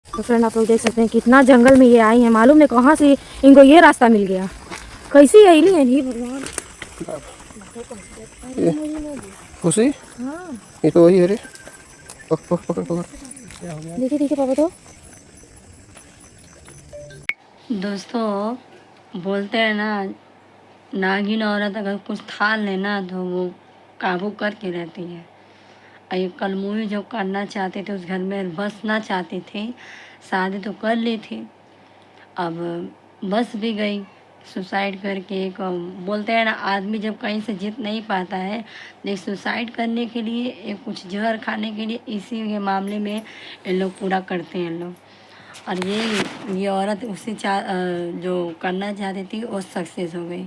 तो फ्रेंड आप लोग देख सकते हैं कितना जंगल में ये आई हैं, मालूम नहीं कहाँ से इनको ये रास्ता मिल गया। कैसी आई है नहीं भगवान। खुशी हाँ ये तो वही है रे। पकड़ पकड़ पकड़। देखिए देखिए पापा तो दोस्तों बोलते हैं ना, नागिन औरत अगर कुछ ठान लेना तो वो काबू करके रहती है। और ये कलमुही जो करना चाहते थे, उस घर में बसना चाहते थे, शादी तो कर ली थी, अब बस भी गई सुसाइड करके। एक बोलते हैं ना, आदमी जब कहीं से जीत नहीं पाता है, एक सुसाइड करने के लिए, एक कुछ जहर खाने के लिए, इसी के मामले में ये लोग पूरा करते हैं लोग। और ये औरत जो करना चाहती थी वो सक्सेस हो गई।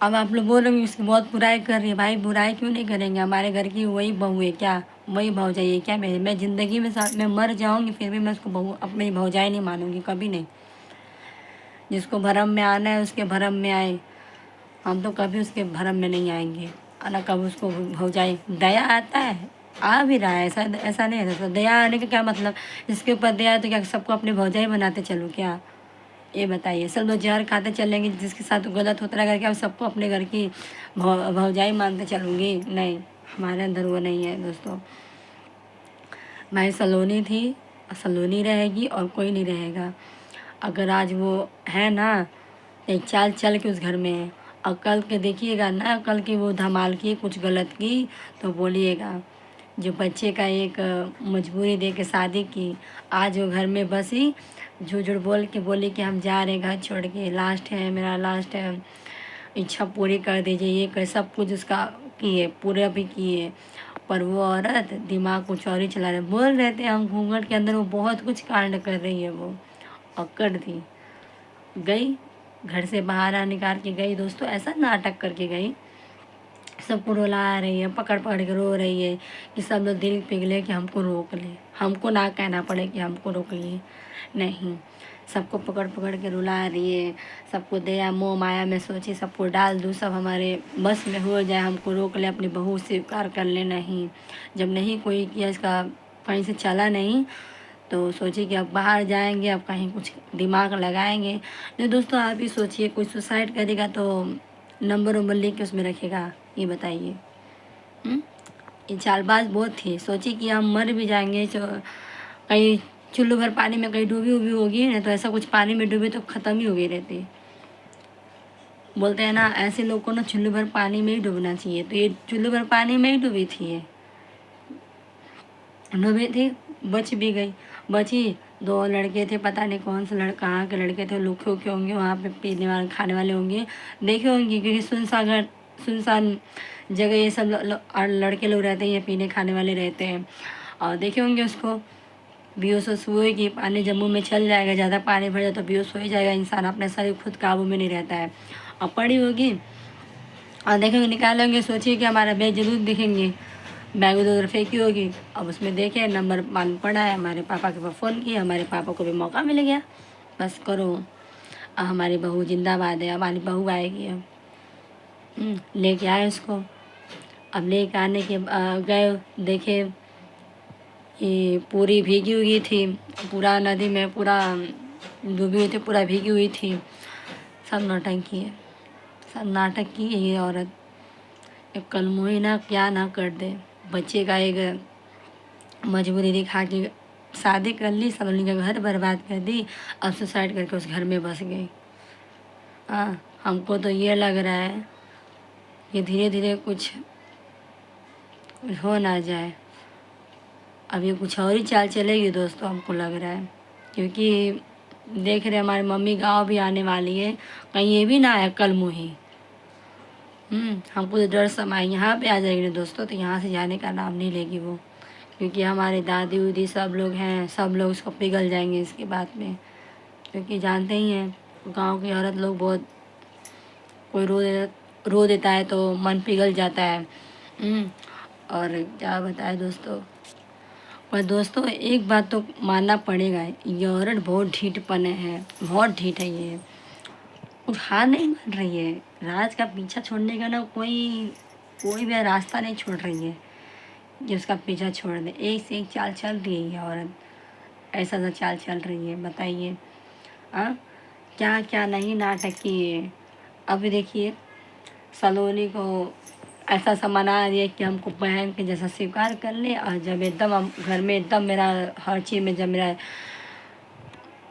अब आप लोग बोलोगे उसकी बहुत बुराई कर रही है। भाई बुराई क्यों नहीं करेंगे, हमारे घर की वही बहू है क्या, वही भौजाई है क्या। मैं ज़िंदगी में साथ में मर जाऊंगी फिर भी मैं उसको बहू अपनी भौजाई नहीं मानूंगी, कभी नहीं। जिसको भरम में आना है उसके भरम में आए, हम तो कभी उसके भरम में नहीं आएंगे। और ना कभी उसको भौजाई। दया आता है, आ भी रहा है, ऐसा ऐसा नहीं है। तो दया आने का क्या मतलब, इसके ऊपर दया है तो क्या सबको अपनी भौजाई बनाते चलूँ क्या, ये बताइए। सब लोग जहर खाते चलेंगे, जिसके साथ गलत होता रहेगा क्या सबको अपने घर की भौजाई मानते चलूँगी, नहीं। हमारे अंदर वो नहीं है दोस्तों। मैं सलोनी थी, सलोनी रहेगी और कोई नहीं रहेगा। अगर आज वो है ना, एक चाल चल के उस घर में है, और कल के देखिएगा ना, कल की वो धमाल की कुछ गलत की तो बोलिएगा। जो बच्चे का एक मजबूरी दे के शादी की, आज वो घर में बसी, झूठ झूठ बोल के बोली कि हम जा रहे घर छोड़ के, लास्ट है मेरा, लास्ट है, इच्छा पूरी कर दीजिए, ये कर सब कुछ उसका किए, पूरा भी किए। पर वो औरत दिमाग कुछ और ही चला रहे, बोल रहे थे हम घूंघट के अंदर, वो बहुत कुछ कांड कर रही है वो, और कर दी। गई घर से बाहर आ निकाल के गई दोस्तों, ऐसा नाटक करके गई, सबको रुला रही है, पकड़ पकड़ के रो रही है कि सब लोग दिल पिघले कि हमको रोक ले, हमको ना कहना पड़े कि हमको रोक लिए। नहीं, सबको पकड़ पकड़ के रुला रही है। सबको दया मोह माया में सोची सबको डाल दूँ, सब हमारे बस में हो जाए, हमको रोक ले, अपनी बहू स्वीकार कर ले। नहीं, जब नहीं कोई किया, इसका कहीं से चला नहीं, तो सोचिए कि अब बाहर जाएंगे, अब कहीं कुछ दिमाग लगाएंगे। नहीं दोस्तों, आप ही सोचिए, कोई सुसाइड करेगा तो नंबर वंबर लिख के उसमें रखेगा, ये बताइए। ये चालबाज बहुत थी, सोची कि हम मर भी जाएंगे, कहीं चुल्लू भर पानी में कहीं डूबी उबी होगी ना, तो ऐसा कुछ पानी में डूबी तो ख़त्म ही हो गई रहती। बोलते हैं ना, ऐसे लोग को ना चुल्लू भर पानी में ही डूबना चाहिए, तो ये चुल्लू भर पानी में ही डूबी थी, ये डूबी थी, बच भी गई। बची, दो लड़के थे, पता नहीं कौन से कहाँ के लड़के थे, लुके उके होंगे वहाँ पे, पीने वाले खाने वाले होंगे, देखे होंगे, क्योंकि सुनसान जगह ये सब लड़के लोग रहते हैं, पीने खाने वाले रहते हैं। और देखे होंगे उसको, बेहोश हुए कि पानी जब मुँह में चल जाएगा, ज़्यादा पानी भर जाए तो बेहोश हो ही जाएगा इंसान, अपने शरीर खुद काबू में नहीं रहता है। और पड़ी होगी और देखेंगे, निकालेंगे, सोचिए कि हमारा बैग जरूर देखेंगे, बैग उधर उधर फेंकी होगी। अब उसमें देखे नंबर मान पड़ा है, हमारे पापा के पास फ़ोन किया, हमारे पापा को भी मौका मिल गया, बस करो, अब हमारी बहू जिंदाबाद है, हमारी बहू आएगी। अब लेके आए उसको। अब लेके आने के गए, देखे ये पूरी भीगी हुई थी, पूरा नदी में पूरा डूबी हुई थी, पूरा भीगी हुई थी। सब नौटंकी है, सब नाटक की है ये औरत। एक कलमुही ना क्या ना कर दे, बच्चे का एक मजबूरी दिखा के शादी कर ली, सलोनी का घर बर्बाद कर दी, अब सुसाइड करके उस घर में बस गई। हाँ, हमको तो ये लग रहा है कि धीरे धीरे कुछ हो ना जाए, अब ये कुछ और ही चाल चलेगी दोस्तों, हमको लग रहा है। क्योंकि देख रहे हमारी मम्मी गांव भी आने वाली है, कहीं ये भी ना आया कलमुही। हमको तो डर समा, यहाँ पे आ जाएगी ना दोस्तों, तो यहाँ से जाने का नाम नहीं लेगी वो, क्योंकि हमारे दादी उदी सब लोग हैं, सब लोग उसको पिघल जाएंगे इसके बाद में। क्योंकि जानते ही हैं गांव की औरत लोग बहुत, कोई रो देता है तो मन पिघल जाता है। और क्या बताए दोस्तों, पर दोस्तों एक बात तो मानना पड़ेगा, ये औरत बहुत ढीठपने है, बहुत ढीठ है ये, हार नहीं मान रही है। राज का पीछा छोड़ने का ना कोई भी रास्ता नहीं छोड़ रही है, जो उसका पीछा छोड़ दे, एक से एक चाल चल रही है ये औरत। ऐसा सा चाल चल रही है, बताइए। हाँ, क्या क्या नहीं नाटक किए। अभी देखिए सलोनी को ऐसा सा मना रही है कि हमको बहन के जैसा स्वीकार कर ले, और जब एकदम हम घर में एकदम मेरा हर चीज़ में जब मेरा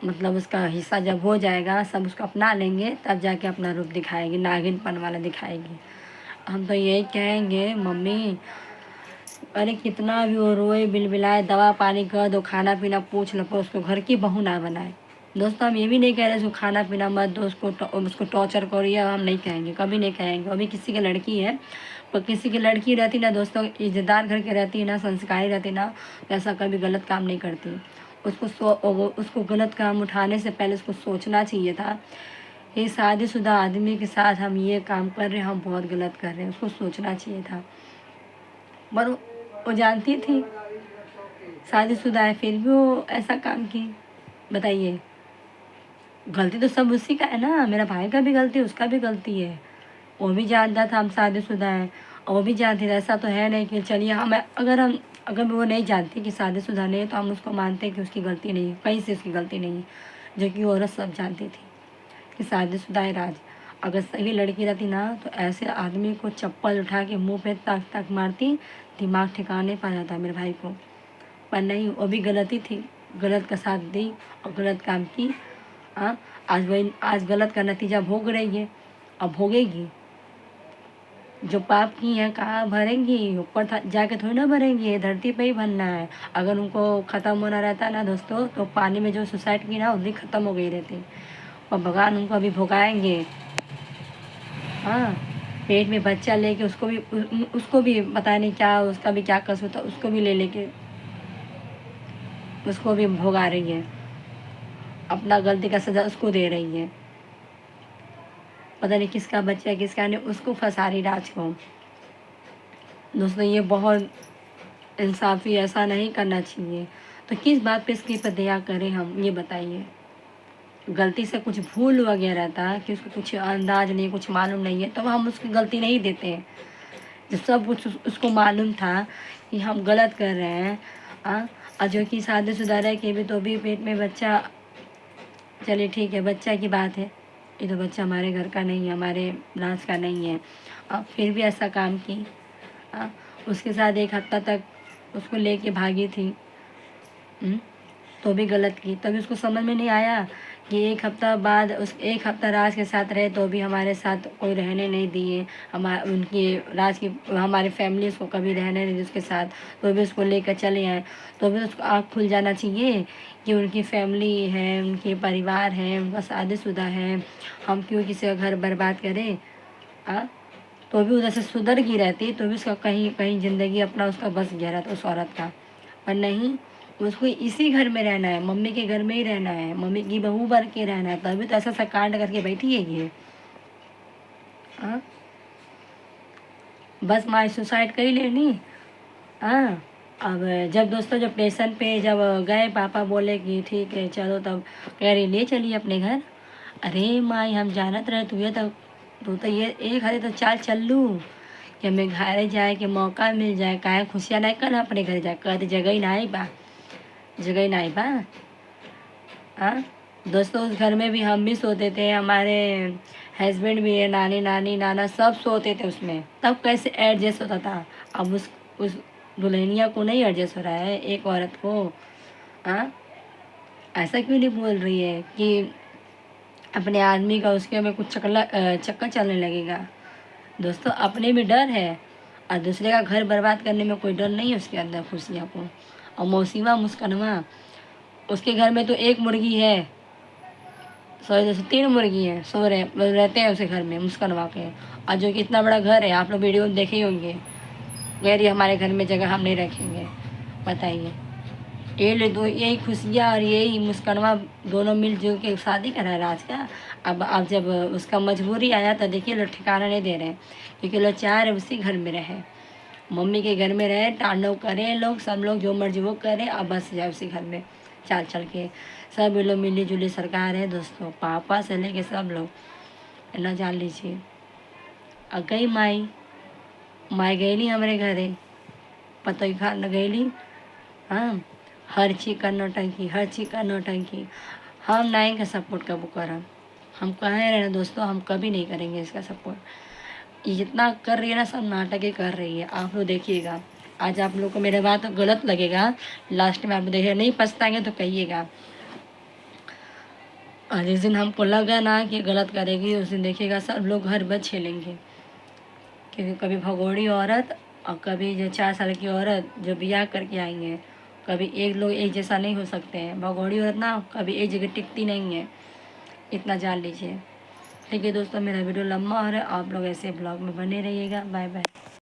मतलब उसका हिस्सा जब हो जाएगा, सब उसको अपना लेंगे, तब जाके अपना रूप दिखाएगी, नागिनपन वाला दिखाएगी। हम तो यही कहेंगे मम्मी, अरे कितना भी वो रोए बिलबिलाए, दवा पानी कर दो, खाना पीना पूछ लो, पर उसको घर की बहू ना बनाए। दोस्तों हम ये भी नहीं कह रहे उसको खाना पीना मत दो, उसको टॉर्चर करो, ये हम नहीं कहेंगे, कभी नहीं कहेंगे। अभी किसी की लड़की है, पर किसी की लड़की रहती ना दोस्तों, इज्जतदार घर की रहती ना, संस्कारी रहती ना, तो ऐसा कभी गलत काम नहीं करती। उसको गलत काम उठाने से पहले उसको सोचना चाहिए था, ये शादीशुदा आदमी के साथ हम ये काम कर रहे हैं, हम बहुत गलत कर रहे हैं, उसको सोचना चाहिए था। पर वो जानती थी शादीशुदा है, फिर भी वो ऐसा काम की। बताइए, गलती तो सब उसी का है ना, मेरा भाई का भी गलती है, उसका भी गलती है। वो भी जानता था हम शादीशुदा हैं, और वो भी जानती थी। ऐसा तो है नहीं कि चलिए अगर वो नहीं जानती कि शादीशुदा नहीं है, तो हम उसको मानते हैं कि उसकी गलती नहीं है, कहीं से उसकी गलती नहीं है। जो कि औरत सब जानती थी कि शादीशुदा है राज। अगर सही लड़की रहती ना, तो ऐसे आदमी को चप्पल उठा के मुंह पे तक तक मारती, दिमाग ठिकाने पा जाता मेरे भाई को। पर नहीं, वो भी गलती थी, गलत का साथ दी और गलत काम की। हाँ, आज गलत का नतीजा भोग रही है, अब भोगेगी। जो पाप की है कहाँ भरेंगी, ऊपर जाके थोड़ी ना भरेंगी, ये धरती पे ही भरना है। अगर उनको ख़त्म होना रहता ना दोस्तों, तो पानी में जो सुसाइड की ना, उतनी ख़त्म हो गई रहती, और भगवान उनको अभी भुगाएंगे। हाँ, पेट में बच्चा लेके उसको भी पता नहीं क्या, उसका भी क्या कसूर था, उसको भी ले लेके उसको भी भुगा रही है, अपना गलती का सज़ा उसको दे रही है। पता नहीं किसका बच्चा है किसका नहीं, उसको फंसा रही राज को। दोस्तों ये बहुत इंसाफ़ी, ऐसा नहीं करना चाहिए। तो किस बात पे इसकी दया करें हम, ये बताइए। गलती से कुछ भूल वगैरह था कि उसको कुछ अंदाज नहीं, कुछ मालूम नहीं है, तो हम उसकी गलती नहीं देते हैं। जब सब कुछ उसको मालूम था कि हम गलत कर रहे हैं, और जो कि शादीशुदा रह के भी तो भी पेट में बच्चा, चलिए ठीक है बच्चा की बात है, ये तो बच्चा हमारे घर का नहीं है, हमारे राज का नहीं है, अब फिर भी ऐसा काम की। उसके साथ एक हफ्ता तक उसको लेके भागी थी, तो भी गलत की। तभी उसको समझ में नहीं आया कि एक हफ्ता बाद एक हफ्ता राज के साथ रहे, तो भी हमारे साथ कोई रहने नहीं दिए, उनकी राज की हमारी फैमिली उसको कभी रहने नहीं दी उसके साथ, तो भी उसको लेकर चले आए। तो भी उसको आँख खुल जाना चाहिए कि उनकी फैमिली है, उनके परिवार है, उनका शादीशुदा है, हम क्यों किसी का घर बर्बाद करें। तो भी उधर से सुधर की रहती, तो भी उसका कहीं कहीं ज़िंदगी अपना उसका बस गया रहता उस औरत का। पर नहीं, उसको इसी घर में रहना है, मम्मी के घर में ही रहना है, मम्मी की बहू बन के रहना है, तभी तो ऐसा सा कांड करके बैठी है ये। हाँ, बस माँ सुसाइड कर ही लेनी। हाँ, अब जब दोस्तों जब स्टेशन पे जब गए, पापा बोले कि ठीक है चलो, तब कह रही ले चलिए अपने घर। अरे माई, हम जानत रहे तू तो ये एक हरे तो चाल चल लूँ कि हमें घर जाए के मौका मिल जाए, काहे खुशियाँ नहीं करना अपने घर जाए, कहते जगह ही नहीं बा, जगह ही नहीं बा। हाँ, दोस्तों उस घर में भी हम भी सोते थे, हमारे हस्बैंड भी है, नानी नानी नाना सब सोते थे उसमें, तब कैसे एडजस्ट होता था। अब उस दुल्हनिया को नहीं एडजस्ट हो रहा है, एक औरत को। हाँ, ऐसा क्यों नहीं बोल रही है कि अपने आदमी का उसके में कुछ चक्कर चलने लगेगा। दोस्तों अपने में डर है, और दूसरे का घर बर्बाद करने में कोई डर नहीं है उसके अंदर, खुशियाँ को। और मौसीमा मुस्कनवा, उसके घर में तो एक मुर्गी है, सॉरी जैसे 3 मुर्गी हैं, रहते हैं उसके घर में मुस्कनवा के। और जो कि इतना बड़ा घर है, आप लोग वीडियो में देखे ही होंगे, कह रही हमारे घर में जगह हम नहीं रखेंगे। बताइए, यही खुशियाँ और यही मुस्कनवा दोनों मिलजुल के शादी करा राज का। अब जब उसका मजबूरी आया, तो देखिए लोग ठिकाना नहीं दे रहे हैं, क्योंकि लोग चाह रहे उसी घर में रहे, मम्मी के घर में रहे, तांडव करें लोग, सब लोग जो मर्जी वो करें, अब बस जाए उसी घर में चाल चल के। सब लोग मिली जुली सरकार है दोस्तों, पापा से लेके सब लोग ना, जान लीजिए। अब गई माई गईली हमारे घरे, पतो ही खा न गईली। हाँ, हर चीज़ का नौटंकी, हर चीज़ का नौटंकी। हम नहीं का सपोर्ट कबू करम, हम कहे रहे ना दोस्तों, हम कभी नहीं करेंगे इसका सपोर्ट। ये जितना कर रही है ना, सब नाटक ही कर रही है। आप लोग देखिएगा, आज आप लोग को मेरे बात गलत लगेगा, लास्ट में आप देखिए नहीं पछताएंगे तो कहिएगा। और जिस दिन हमको लगा ना कि गलत करेगी, उस दिन देखिएगा सब लोग घर बच खेलेंगे। क्योंकि कभी भगोड़ी औरत और कभी जो 4 साल की औरत जो ब्याह करके आई है, कभी एक लोग एक जैसा नहीं हो सकते हैं। भगोड़ी औरत ना कभी एक जगह टिकती नहीं है, इतना जान लीजिए। ठीक है दोस्तों, मेरा वीडियो लंबा हो रहा है, आप लोग ऐसे ब्लॉग में बने रहिएगा। Bye bye.